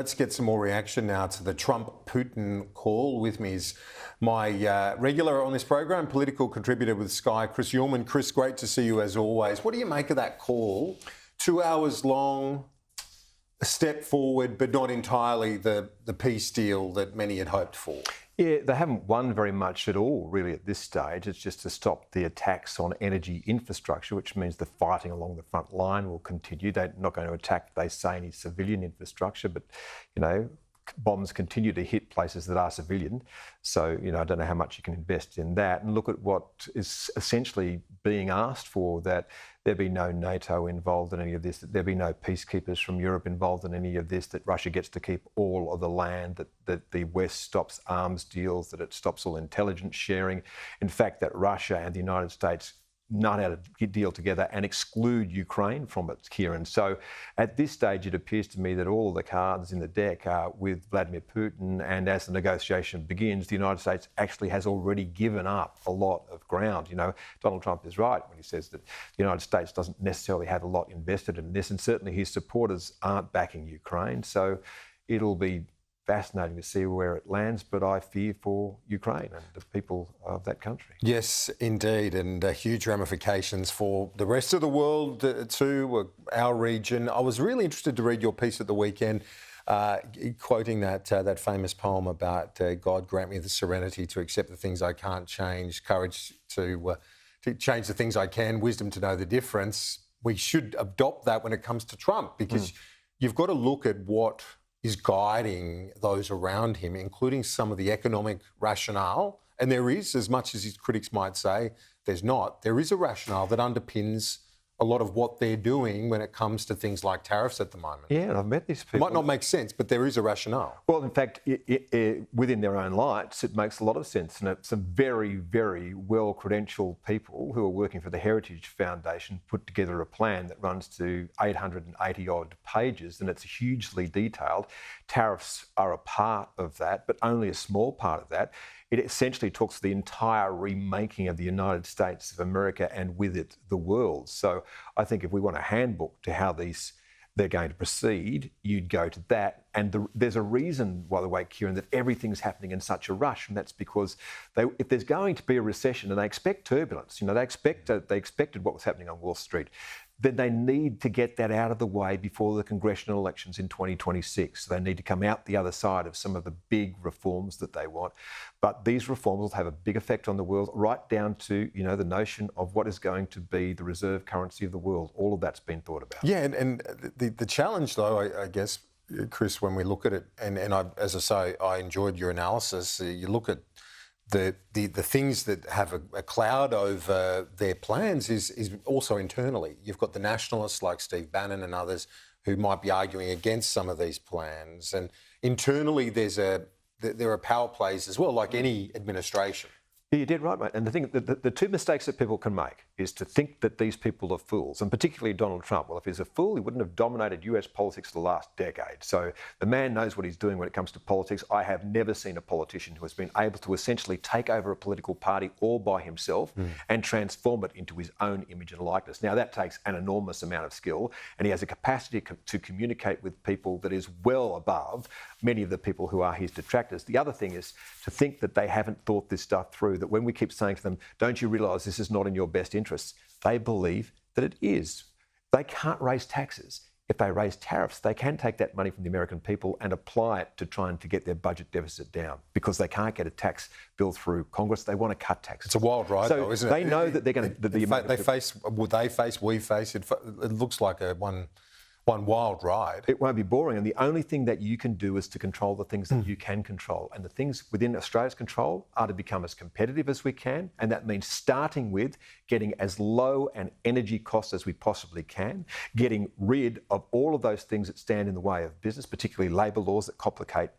Let's get some more reaction now to the Trump-Putin call. With me is my regular on this program, political contributor with Sky, Chris Uhlmann. Chris, great to see you as always. What do you make of that call? 2 hours long, a step forward, but not entirely the peace deal that many had hoped for. Yeah, they haven't won very much at all, really, at this stage. It's just to stop the attacks on energy infrastructure, which means the fighting along the front line will continue. They're not going to attack, they say, any civilian infrastructure, but, you know, bombs continue to hit places that are civilian. So, you know, I don't know how much you can invest in that. And look at what is essentially being asked for, that there be no NATO involved in any of this, that there be no peacekeepers from Europe involved in any of this, that Russia gets to keep all of the land, that the West stops arms deals, that it stops all intelligence sharing. In fact, that Russia and the United States not how to deal together and exclude Ukraine from it, Kieran. So at this stage, it appears to me that all of the cards in the deck are with Vladimir Putin, and as the negotiation begins, the United States actually has already given up a lot of ground. You know, Donald Trump is right when he says that the United States doesn't necessarily have a lot invested in this, and certainly his supporters aren't backing Ukraine. So it'll be fascinating to see where it lands, but I fear for Ukraine and the people of that country. Yes, indeed, and huge ramifications for the rest of the world too, our region. I was really interested to read your piece at the weekend, quoting that famous poem about God grant me the serenity to accept the things I can't change, courage to change the things I can, wisdom to know the difference. We should adopt that when it comes to Trump, because you've got to look at what is guiding those around him, including some of the economic rationale. And there is, as much as his critics might say, there's not. There is a rationale that underpins a lot of what they're doing when it comes to things like tariffs at the moment. Yeah, and I've met these people. It might not make sense, but there is a rationale. Well, in fact, within their own lights, it makes a lot of sense. And it's some very, very well-credentialed people who are working for the Heritage Foundation put together a plan that runs to 880-odd pages, and it's hugely detailed. Tariffs are a part of that, but only a small part of that. It essentially talks to the entire remaking of the United States of America and with it the world. So I think if we want a handbook to how they're going to proceed, you'd go to that. And there's a reason, by the way, Kieran, that everything's happening in such a rush, and that's because if there's going to be a recession, and they expect turbulence, you know, they expected what was happening on Wall Street, then they need to get that out of the way before the congressional elections in 2026. So they need to come out the other side of some of the big reforms that they want. But these reforms will have a big effect on the world, right down to, you know, the notion of what is going to be the reserve currency of the world. All of that's been thought about. Yeah, and the challenge, though, I guess, Chris, when we look at it, and as I say, I enjoyed your analysis. You look at the things that have a cloud over their plans is also internally. You've got the nationalists like Steve Bannon and others who might be arguing against some of these plans. And internally there are power plays as well, like any administration. Yeah, you did right, mate. And the thing, the two mistakes that people can make is to think that these people are fools, and particularly Donald Trump. Well, if he's a fool, he wouldn't have dominated US politics for the last decade. So the man knows what he's doing when it comes to politics. I have never seen a politician who has been able to essentially take over a political party all by himself and transform it into his own image and likeness. Now, that takes an enormous amount of skill, and he has a capacity to communicate with people that is well above many of the people who are his detractors. The other thing is to think that they haven't thought this stuff through, that when we keep saying to them, don't you realise this is not in your best interests, they believe that it is. They can't raise taxes. If they raise tariffs, they can take that money from the American people and apply it to trying to get their budget deficit down, because they can't get a tax bill through Congress. They want to cut taxes. It's a wild ride, so though, isn't it? They know that they're going to... We face. It looks like one wild ride. It won't be boring, and the only thing that you can do is to control the things that you can control. And the things within Australia's control are to become as competitive as we can, and that means starting with getting as low an energy cost as we possibly can, getting rid of all of those things that stand in the way of business, particularly labour laws that complicate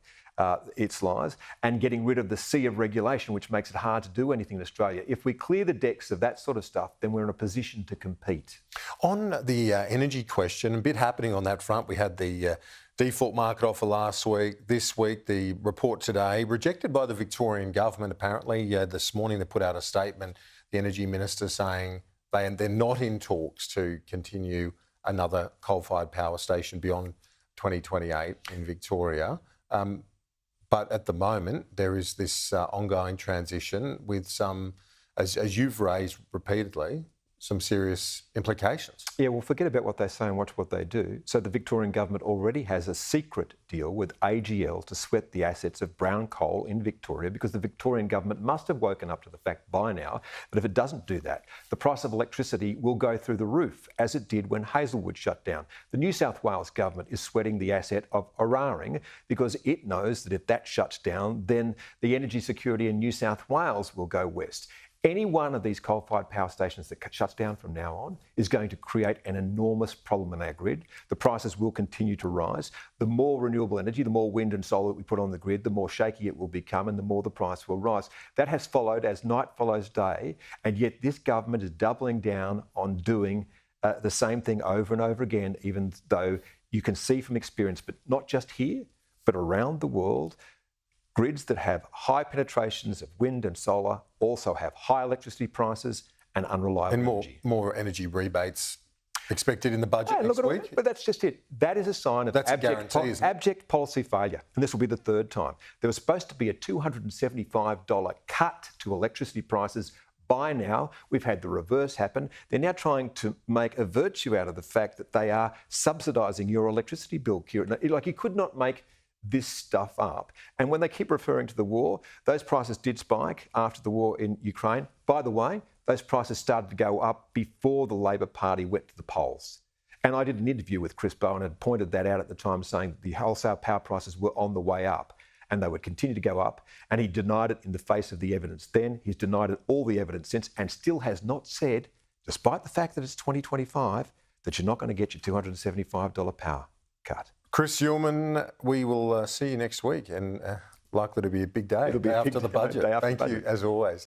its lives, and getting rid of the sea of regulation, which makes it hard to do anything in Australia. If we clear the decks of that sort of stuff, then we're in a position to compete. On the energy question, a bit happening on that front. We had the default market offer last week. This week, the report today, rejected by the Victorian government, apparently. This morning, they put out a statement, the Energy Minister saying they're not in talks to continue another coal-fired power station beyond 2028 in Victoria. But at the moment, there is this ongoing transition with some, as you've raised repeatedly, some serious implications. Yeah, well, forget about what they say and watch what they do. So the Victorian government already has a secret deal with AGL to sweat the assets of brown coal in Victoria, because the Victorian government must have woken up to the fact by now that if it doesn't do that, the price of electricity will go through the roof, as it did when Hazelwood shut down. The New South Wales government is sweating the asset of Eraring because it knows that if that shuts down, then the energy security in New South Wales will go west. Any one of these coal-fired power stations that shuts down from now on is going to create an enormous problem in our grid. The prices will continue to rise. The more renewable energy, the more wind and solar that we put on the grid, the more shaky it will become and the more the price will rise. That has followed as night follows day, and yet this government is doubling down on doing the same thing over and over again, even though you can see from experience, but not just here, but around the world, grids that have high penetrations of wind and solar also have high electricity prices and unreliable energy. And more energy rebates expected in the budget next week. But that's just it. That is a sign of abject policy failure. And this will be the third time. There was supposed to be a $275 cut to electricity prices. By now, we've had the reverse happen. They're now trying to make a virtue out of the fact that they are subsidising your electricity bill, Kieran. Like, you could not make this stuff up. And when they keep referring to the war, those prices did spike after the war in Ukraine. By the way, those prices started to go up before the Labor Party went to the polls. And I did an interview with Chris Bowen and pointed that out at the time, saying the wholesale power prices were on the way up and they would continue to go up. And he denied it in the face of the evidence then. He's denied it all the evidence since, and still has not said, despite the fact that it's 2025, that you're not going to get your $275 power cut. Chris Uhlmann, we will see you next week, and likely to be a big day. It'll be after the budget. Day after Thank the you, budget. as always.